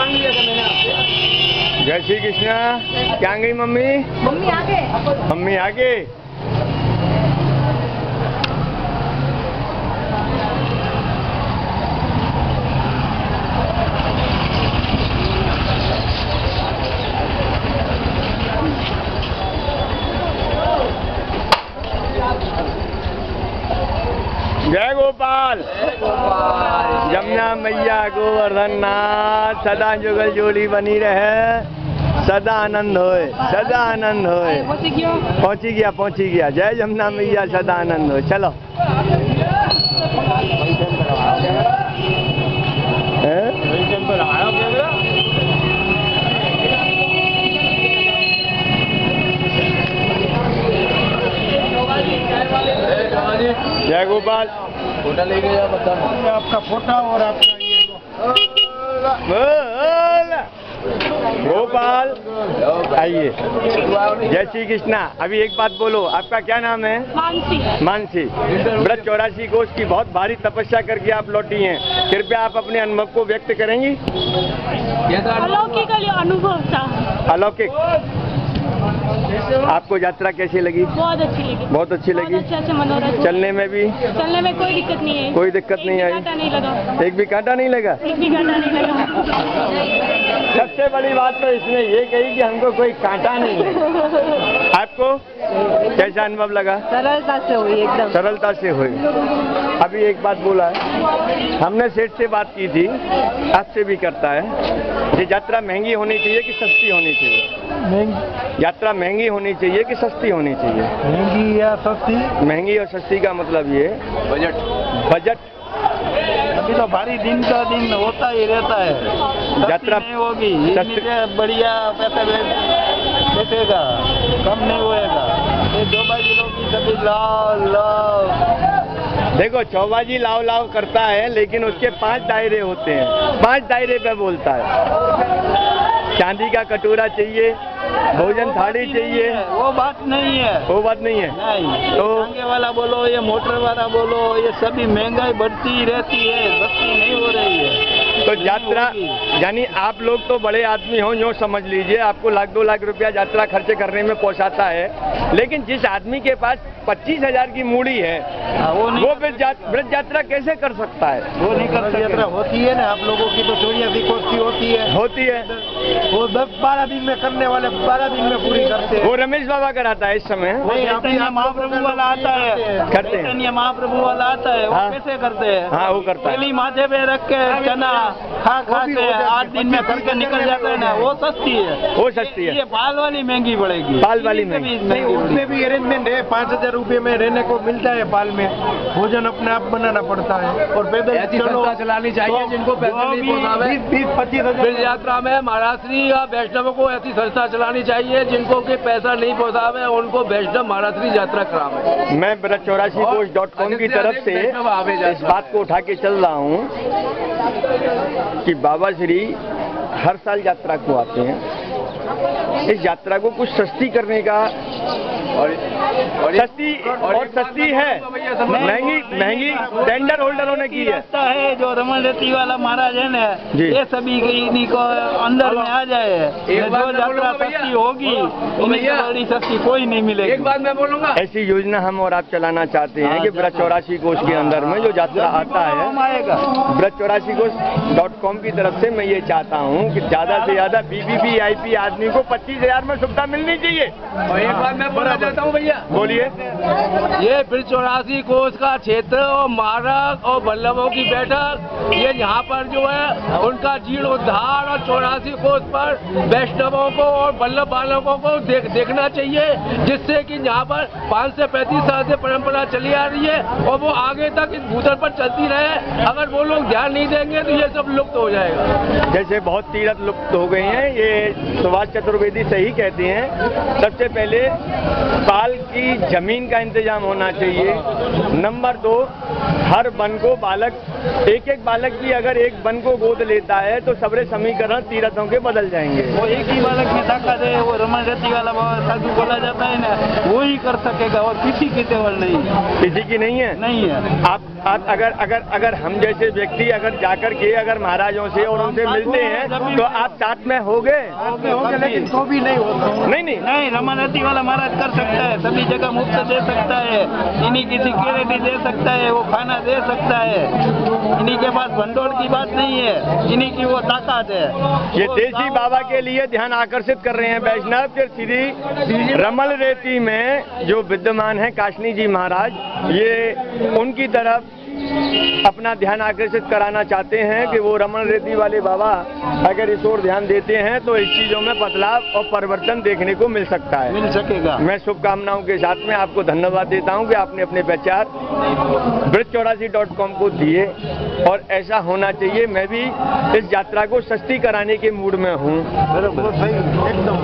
जय श्री कृष्णा। क्या गई मम्मी? मम्मी आगे। मम्मी आगे। जय गोपाल। यमुना मैया गोवर्धन नाथ सदा जुगल जोड़ी बनी रहे, सदा आनंद होए, सदा आनंद होए। पहुंची गया। जय यमुना मैया सदा आनंद होए। चलो जय गोपाल। फोटा लेके जाओ, बता आपका फोटा और आपका ये गोपाल आइए। जय श्री कृष्णा। अभी एक बात बोलो, आपका क्या नाम है? मानसी। मानसी। व्रत 84 कोष की बहुत भारी तपस्या करके आप लौटी हैं, कृपया आप अपने अनुभव को व्यक्त करेंगी? अलौकिक अनुभव था। अलौकिक। आपको यात्रा कैसी लगी? बहुत अच्छी लगी। बहुत अच्छी लगी। अच्छा से मनोरंजन। चलने में भी? चलने में कोई दिक्कत नहीं है। कोई दिक्कत नहीं आई? कांटा नहीं लगा। एक भी कांटा नहीं लगा? एक भी कांटा नहीं लगा। सबसे बड़ी बात तो इसमें ये कही कि हमको कोई कांटा नहीं लगा। आपको कैसा अनुभव लगा? सरलता से हुई, एकदम सरलता से हुई। अभी एक बात बोला है, हमने सेठ से बात की थी, आपसे भी करता है, ये यात्रा महंगी होनी चाहिए कि सस्ती होनी चाहिए? महंगी। यात्रा महंगी होनी चाहिए कि सस्ती होनी चाहिए? महंगी या सस्ती? महंगी और सस्ती का मतलब ये बजट। अभी तो भारी दिन का दिन होता ही रहता है। यात्रा नहीं होगी, बढ़िया पैसे का कम नहीं होएगा। ये चौबाजी लोग की सभी लाव देखो, चौबाजी लाव लाव करता है, लेकिन उसके 5 दायरे होते हैं, 5 दायरे पे बोलता है। चांदी का कटोरा चाहिए, भोजन थाली चाहिए, वो बात नहीं है। वो बात नहीं है। नहीं, तो टांगे वाला बोलो, ये मोटर वाला बोलो, ये सभी महंगाई बढ़ती ही रहती है, सस्ती नहीं हो रही है। तो यात्रा यानी आप लोग तो बड़े आदमी हो, यूँ समझ लीजिए आपको लाख 2 लाख रुपया यात्रा खर्च करने में पोसाता है, लेकिन जिस आदमी के पास 25,000 की मूड़ी है वो व्रत यात्रा कैसे कर सकता है? वो नहीं कर सकता। यात्रा होती है ना, आप लोगों की तो 84 कोष की होती है। वो 10-12 दिन में करने वाले 12 दिन में पूरी करते हैं। वो रमेश बाबा कराता है इस समय। चैतन्य महाप्रभु वाला आता है, करते हैं। चैतन्य महाप्रभु वाला आता है, वो हाँ। कैसे करते हैं? हाँ, वो करता है। पहली माथे पे रख के चना खा के 8 दिन में करके निकल जाते हैं ना, वो सस्ती है। वो सस्ती है। ये पाल वाली महंगी पड़ेगी। पाल वाली महंगी नहीं, उसमें भी अरेंजमेंट है। 5,000 रुपये में रहने को मिलता है पाल में, भोजन अपने आप बनाना पड़ता है। और पैदल चलो चलानी चाहिए जिनको पैसा नहीं पहुँचावे। 20-25 हजार यात्रा में महाराष्ट्री या वैष्णव को ऐसी संस्था चलानी चाहिए जिनको कि पैसा नहीं पहुँचावे, उनको वैष्णव महाराष्ट्री यात्रा करावे। मैं व्रत 84 कोष.com की तरफ से इस बात को उठा के चल रहा हूँ कि बाबा श्री हर साल यात्रा को आते हैं। इस यात्रा को कुछ सस्ती करने का और सस्ती है, महंगी टेंडर होल्डरों ने की है। जो रमन रेती वाला महाराज है ना, ये सभी इन्हीं को अंदर में आ जाए। जो यात्रा सस्ती होगी, बड़ी सस्ती कोई नहीं मिलेगी। एक बात मैं बोलूँगा, ऐसी योजना हम और आप चलाना चाहते हैं कि व्रत 84 कोष के अंदर में जो यात्रा आता है, व्रत 84 कोष.com की तरफ से मैं ये चाहता हूँ कि ज्यादा से ज्यादा BBVIP आदमी को 25,000 में सुविधा मिलनी चाहिए। और एक बात मैं बोलना चाहता हूँ भैया, बोलिए। ये फिर 84 कोष का क्षेत्र और मारक और वल्लभों की बैठक, ये यहाँ पर जो है उनका जीर्णोद्धार और 84 कोष पर वैष्णवों को और वल्लभ बालकों को देखना चाहिए, जिससे कि यहाँ पर 5 से 35 साल से परंपरा चली आ रही है और वो आगे तक इस भूतल पर चलती रहे। अगर वो लोग ध्यान नहीं देंगे तो ये सब लुप्त हो जाएगा। जैसे बहुत तीर्थ लुप्त हो गए हैं, ये सुभाष चतुर्वेदी सही कहते हैं। सबसे पहले पाल की जमीन का इंतजाम होना चाहिए। नंबर 2, हर वन को बालक, एक बालक भी अगर एक वन को गोद लेता है तो सबरे समीकरण तीर्थों के बदल जाएंगे। वो एक ही बालक में ताकत है, वो रमन रेती वाला साधु बोला जाता है ना, वो ही कर सकेगा और किसी की केवल नहीं, किसी की नहीं है। नहीं है। आप अगर हम जैसे व्यक्ति अगर जाकर के अगर महाराजों से और उनसे मिलते हैं तो आप साथ में होगे, लेकिन तो भी नहीं होता। नहीं रमन रेती वाला महाराज कर सकता है, सभी जगह मुफ्त दे सकता है, इन्हीं की सिक्योरिटी दे सकता है, वो खाना दे सकता है, इन्हीं के पास भंडोल की बात नहीं है, इन्हीं की वो ताकत है। ये देसी बाबा के लिए ध्यान आकर्षित कर रहे हैं वैष्णव के श्री रमल रेती में जो विद्यमान है काशनी जी महाराज, ये उनकी तरफ अपना ध्यान आकर्षित कराना चाहते हैं कि वो रमन रेती वाले बाबा अगर इस ओर ध्यान देते हैं तो इस चीजों में बदलाव और परिवर्तन देखने को मिल सकता है, मिल सकेगा। मैं शुभकामनाओं के साथ में आपको धन्यवाद देता हूं कि आपने अपने विचार brij84.com को दिए और ऐसा होना चाहिए। मैं भी इस यात्रा को सस्ती कराने के मूड में हूं। एकदम